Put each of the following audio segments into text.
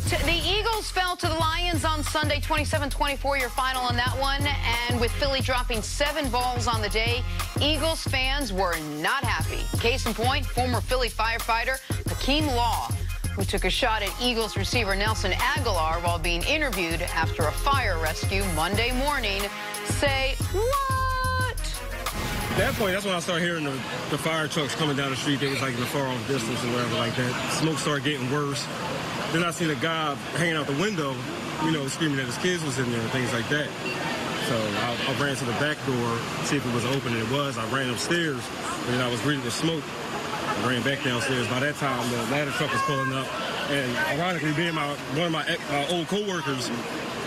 The Eagles fell to the Lions on Sunday, 27-24, your final on that one. And with Philly dropping 7 balls on the day, Eagles fans were not happy. Case in point, former Philly firefighter Hakeem Law, who took a shot at Eagles receiver Nelson Aguilar while being interviewed after a fire rescue Monday morning, say, what? At that point, that's when I started hearing the fire trucks coming down the street. They was like in the far off distance or whatever like that. Smoke started getting worse. Then I seen a guy hanging out the window, you know, screaming that his kids was in there and things like that. So I ran to the back door, see if it was open, and it was. I ran upstairs, and then I was breathing the smoke. I ran back downstairs. By that time, the ladder truck was pulling up, and ironically, one of my old coworkers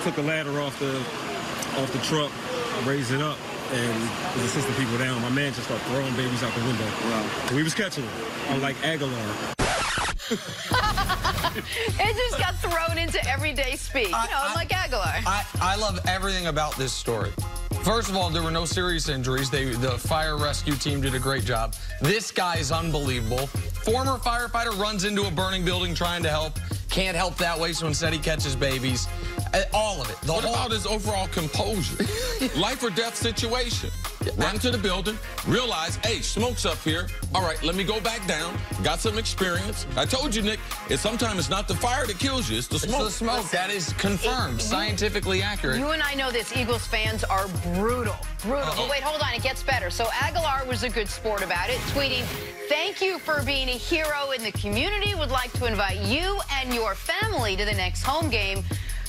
took the ladder off the truck, raised it up, and was assisting people down. My man just started throwing babies out the window. Wow. And we was catching them, unlike Aguilar. It just got thrown into everyday speak, like Aguilar. I love everything about this story. First of all, there were no serious injuries. The fire rescue team did a great job. This guy is unbelievable. Former firefighter runs into a burning building trying to help. Can't help that way, so instead he catches babies. All of it. What about his overall composure? Life or death situation. Run to the building, realize, hey, smoke's up here. All right, let me go back down. Got some experience. I told you, Nick, sometimes it's not the fire that kills you, it's the smoke. It's the smoke. That is confirmed, scientifically accurate. You and I know this. Eagles fans are brutal. Brutal. But wait, hold on. It gets better. So Aguilar was a good sport about it, tweeting, "Thank you for being a hero in the community. Would like to invite you and your family to the next home game.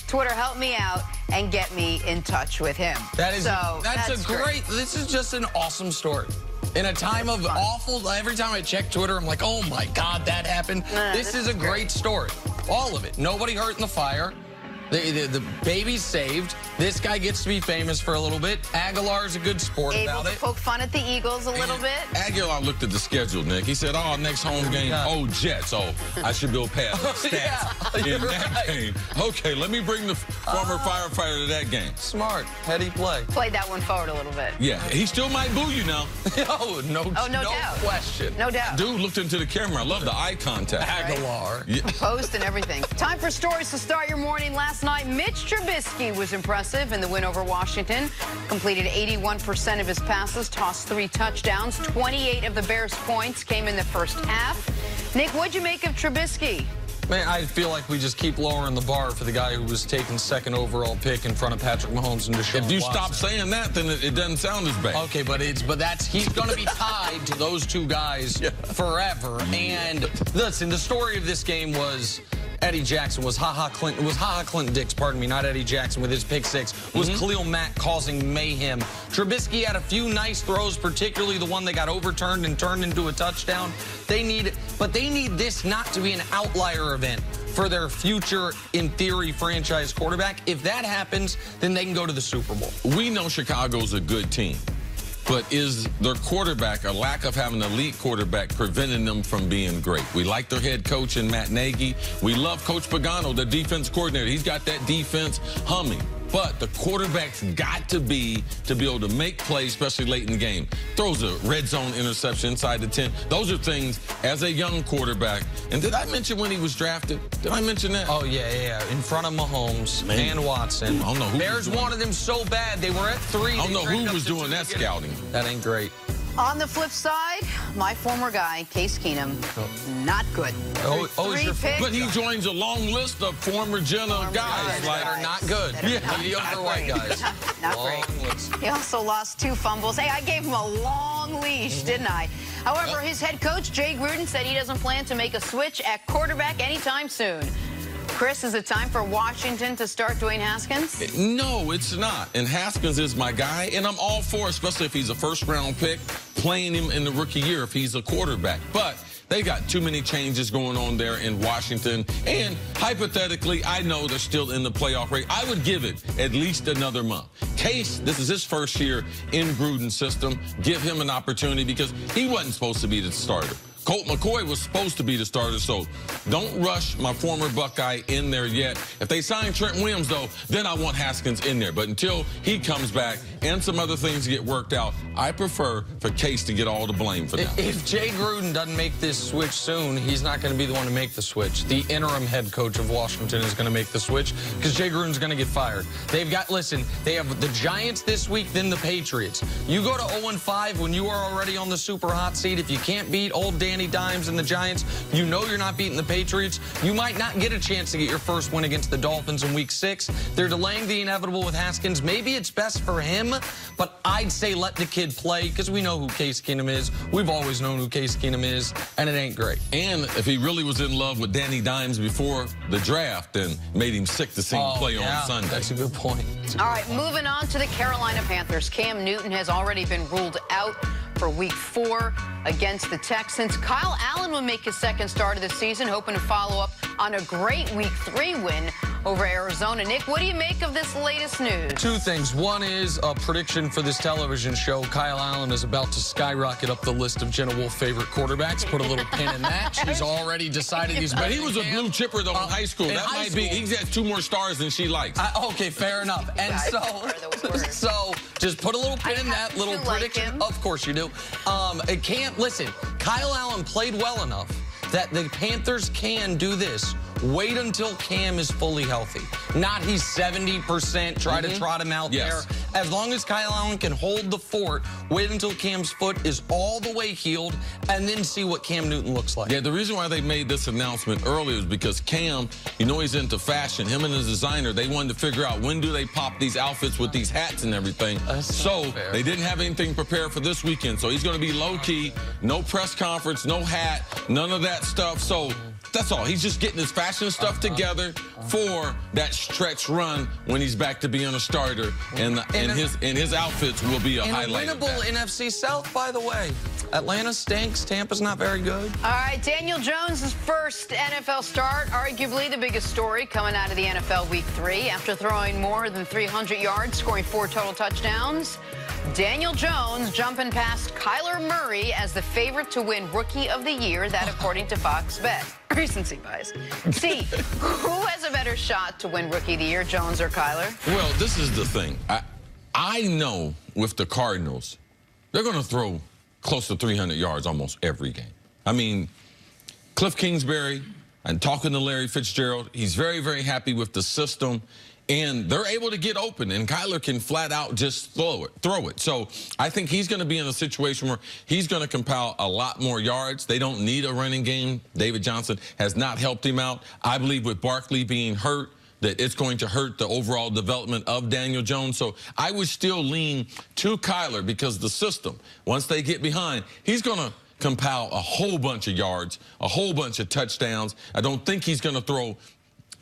Twitter, help me out and get me in touch with him." That's a great. This is just an awesome story. In a time of awful, every time I check Twitter, I'm like, oh my God, that happened. This is a great story. All of it. Nobody hurt in the fire. The baby's saved. This guy gets to be famous for a little bit. Aguilar's a good sport about it. Able to poke fun at the Eagles a little bit. Aguilar looked at the schedule, Nick. He said, oh, next home game, Jets. Oh, I should build past stats in that game. Okay, let me bring the former firefighter to that game. Smart. Heady play. Played that one forward a little bit. Yeah, he still might boo you now. No doubt. Question. No doubt. Dude looked into the camera. I love the eye contact. Aguilar. Right? Yeah. Post and everything. Time for stories to start your morning. Last night, Mitch Trubisky was impressive in the win over Washington. Completed 81% of his passes, tossed 3 touchdowns. 28 of the Bears' points came in the first half. Nick, what'd you make of Trubisky? Man, I feel like we just keep lowering the bar for the guy who was taken 2nd overall pick in front of Patrick Mahomes and Deshaun Watson. If you stop saying that, then it doesn't sound as bad. Okay, but he's going to be tied to those 2 guys forever. And listen, the story of this game was Eddie Jackson was Clinton Dix, pardon me, not Eddie Jackson with his pick 6. Was Khalil Mack causing mayhem. Trubisky had a few nice throws, particularly the one that got overturned and turned into a touchdown. They need this not to be an outlier event for their future, in theory, franchise quarterback. If that happens, then they can go to the Super Bowl. We know Chicago's a good team. But is their quarterback, a lack of having an elite quarterback, preventing them from being great? We like their head coach in Matt Nagy. We love Coach Pagano, the defense coordinator. He's got that defense humming. But the quarterback's got to be able to make plays, especially late in the game. Throws a red zone interception inside the 10. Those are things as a young quarterback. And did I mention when he was drafted? Did I mention that? Oh, yeah. In front of Mahomes and Watson. I don't know who Bears wanted him so bad. They were at 3. I don't know who was doing that scouting. That ain't great. On the flip side, my former guy, Case Keenum, not good. But he joins a long list of former guys that are not good. Mediocre white guys. Not great. He also lost 2 fumbles. Hey, I gave him a long leash, didn't I? However, his head coach, Jay Gruden, said he doesn't plan to make a switch at quarterback anytime soon. Chris, is it time for Washington to start Dwayne Haskins? No, it's not. And Haskins is my guy, and I'm all for, especially if he's a first-round pick, playing him in the rookie year if he's a quarterback. But they got too many changes going on there in Washington. And hypothetically, I know they're still in the playoff race. I would give it at least another month. Case, this is his first year in Gruden's system. Give him an opportunity because he wasn't supposed to be the starter. Colt McCoy was supposed to be the starter, so don't rush my former Buckeye in there yet. If they sign Trent Williams, though, then I want Haskins in there. But until he comes back, and some other things get worked out, I prefer for Case to get all the blame for that. If Jay Gruden doesn't make this switch soon, he's not going to be the one to make the switch. The interim head coach of Washington is going to make the switch because Jay Gruden's going to get fired. They have the Giants this week, then the Patriots. You go to 0-5 when you are already on the super hot seat. If you can't beat old Danny Dimes and the Giants, you know you're not beating the Patriots. You might not get a chance to get your first win against the Dolphins in week 6. They're delaying the inevitable with Haskins. Maybe it's best for him, but I'd say let the kid play because we know who Case Keenum is. We've always known who Case Keenum is, and it ain't great. And if he really was in love with Danny Dimes before the draft, then made him sick to see him play on Sunday. That's a good point. All right, moving on to the Carolina Panthers. Cam Newton has already been ruled out for week 4 against the Texans. Kyle Allen will make his second start of the season, hoping to follow up on a great week 3 win over Arizona. Nick, what do you make of this latest news? 2 things. One is a prediction for this television show. Kyle Allen is about to skyrocket up the list of Jenna Wolf favorite quarterbacks. Put a little pin in that. She's already decided he's better. But he was a blue chipper, though, in high school. In That high might be. school. He's got 2 more stars than she likes. Okay, fair enough. And so just put a little pin in that little prediction. Of course you do. It can't, listen, Kyle Allen played well enough that the Panthers can do this. Wait until Cam is fully healthy. Not he's 70%, try to trot him out there. As long as Kyle Allen can hold the fort, wait until Cam's foot is all the way healed, and then see what Cam Newton looks like. Yeah, the reason why they made this announcement early is because Cam, you know he's into fashion. Him and his designer, they wanted to figure out when do they pop these outfits with these hats and everything. So they didn't have anything prepared for this weekend. So he's going to be low-key, no press conference, no hat, none of that stuff. So that's all. He's just getting his fashion stuff together for that stretch run when he's back to being a starter, and his outfits will be a highlight. In a winnable NFC South, by the way. Atlanta stinks. Tampa's not very good. All right, Daniel Jones' first NFL start, arguably the biggest story coming out of the NFL Week 3. After throwing more than 300 yards, scoring 4 total touchdowns, Daniel Jones jumping past Kyler Murray as the favorite to win Rookie of the Year, that according to Fox Bet. Recency bias. See, who has a better shot to win Rookie of the Year, Jones or Kyler? Well, this is the thing. I know with the Cardinals, they're going to throw close to 300 yards almost every game. I mean, Cliff Kingsbury, and talking to Larry Fitzgerald, he's very, very happy with the system. And they're able to get open, and Kyler can flat out just throw it. So I think he's going to be in a situation where he's going to compile a lot more yards. They don't need a running game. David Johnson has not helped him out. I believe with Barkley being hurt, that it's going to hurt the overall development of Daniel Jones. So I would still lean to Kyler because the system, once they get behind, he's going to compile a whole bunch of yards, a whole bunch of touchdowns. I don't think he's going to throw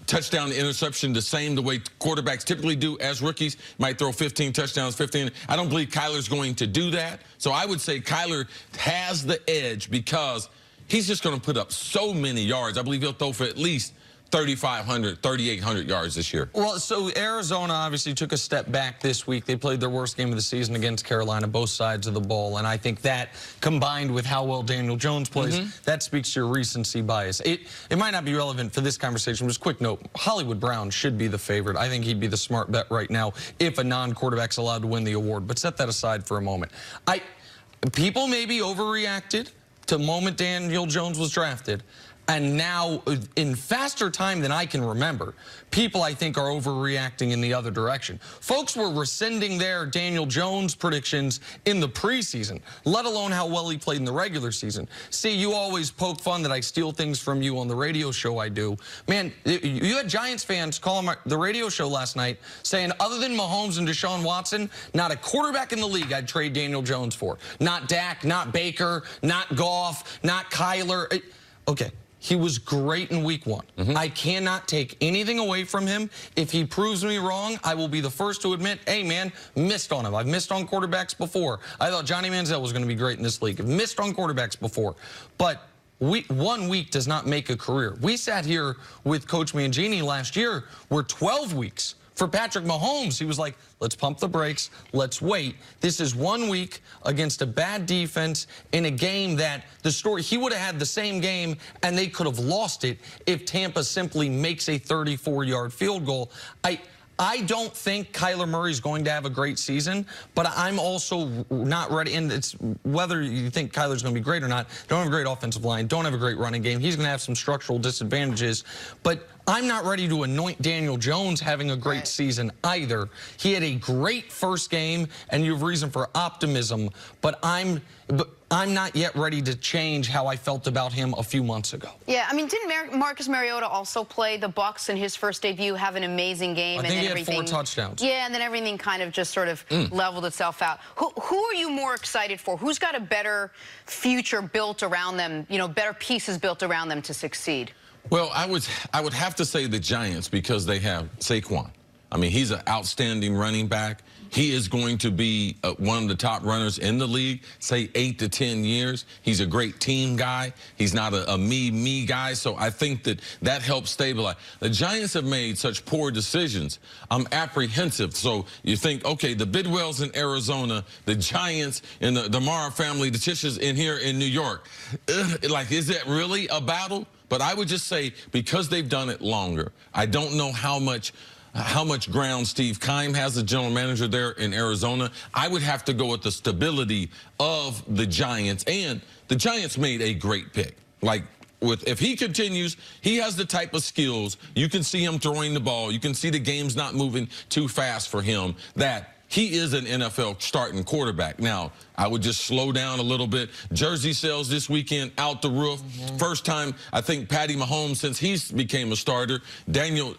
touchdown to interception the way quarterbacks typically do as rookies. Might throw 15 touchdowns, 15. I don't believe Kyler's going to do that. So I would say Kyler has the edge because he's just going to put up so many yards. I believe he'll throw for at least 3,500, 3,800 yards this year. Well, so Arizona obviously took a step back this week. They played their worst game of the season against Carolina, both sides of the ball. And I think that, combined with how well Daniel Jones plays, that speaks to your recency bias. It might not be relevant for this conversation. Just a quick note, Hollywood Brown should be the favorite. I think he'd be the smart bet right now if a non-quarterback's allowed to win the award. But set that aside for a moment. People maybe overreacted to the moment Daniel Jones was drafted. And now, in faster time than I can remember, people, I think, are overreacting in the other direction. Folks were rescinding their Daniel Jones predictions in the preseason, let alone how well he played in the regular season. See, you always poke fun that I steal things from you on the radio show I do. Man, you had Giants fans call the radio show last night saying, other than Mahomes and Deshaun Watson, not a quarterback in the league I'd trade Daniel Jones for. Not Dak, not Baker, not Goff, not Kyler. Okay. He was great in week 1. I cannot take anything away from him. If he proves me wrong, I will be the first to admit, hey, man, missed on him. I've missed on quarterbacks before. I thought Johnny Manziel was going to be great in this league. I've missed on quarterbacks before. But 1 week does not make a career. We sat here with Coach Mangini last year. We're 12 weeks. For Patrick Mahomes, he was like, let's pump the brakes, let's wait. This is 1 week against a bad defense in a game that he would have had the same game and they could have lost it if Tampa simply makes a 34-yard field goal. I don't think Kyler Murray's going to have a great season, but I'm also not ready. And it's whether you think Kyler's going to be great or not, don't have a great offensive line, don't have a great running game. He's going to have some structural disadvantages, but I'm not ready to anoint Daniel Jones having a great season either. He had a great first game, and you have reason for optimism, but I'm not yet ready to change how I felt about him a few months ago. Yeah, I mean, didn't Marcus Mariota also play the Bucs in his first debut, have an amazing game? I think he had 4 touchdowns. Yeah, and then everything kind of just sort of leveled itself out. Who are you more excited for? Who's got a better future built around them, you know, better pieces built around them to succeed? Well, I would have to say the Giants because they have Saquon. I mean, he's an outstanding running back. He is going to be one of the top runners in the league, say 8 to 10 years. He's a great team guy. He's not a me guy, so I think that helps stabilize. The Giants have made such poor decisions. I'm apprehensive. So you think, okay, the Bidwells in Arizona, the Giants and the Mara family, the Tisches in here in New York. Like, is that really a battle? But I would just say because they've done it longer, I don't know how much ground Steve Keim has, the general manager there in Arizona. I would have to go with the stability of the Giants. And the Giants made a great pick. Like, if he continues, he has the type of skills. You can see him throwing the ball. You can see the game's not moving too fast for him, that he is an NFL starting quarterback. Now, I would just slow down a little bit. Jersey sales this weekend out the roof. First time, I think, Patty Mahomes since he became a starter. Daniel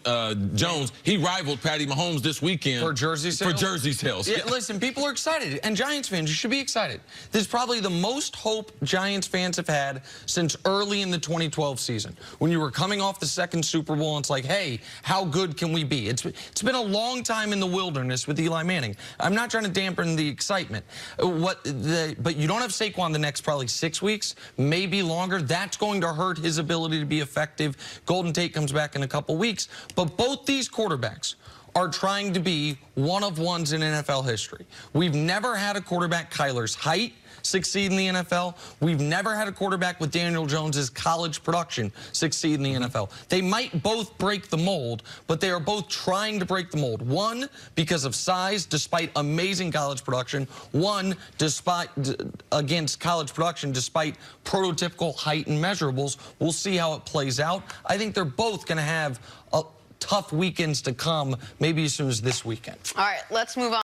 Jones, he rivaled Patty Mahomes this weekend. For jersey sales? For jersey sales. Yeah, listen, people are excited. And Giants fans, you should be excited. This is probably the most hope Giants fans have had since early in the 2012 season. When you were coming off the second Super Bowl, and it's like, hey, how good can we be? It's been a long time in the wilderness with Eli Manning. I'm not trying to dampen the excitement. But you don't have Saquon the next probably 6 weeks, maybe longer. That's going to hurt his ability to be effective. Golden Tate comes back in a couple weeks. But both these quarterbacks are trying to be one-of-ones in NFL history. We've never had a quarterback Kyler's height succeed in the NFL. We've never had a quarterback with Daniel Jones's college production succeed in the NFL. They might both break the mold, but they are both trying to break the mold. One, because of size, despite amazing college production. One, against college production, despite prototypical height and measurables. We'll see how it plays out. I think they're both going to have tough weekends to come, maybe as soon as this weekend. All right, let's move on.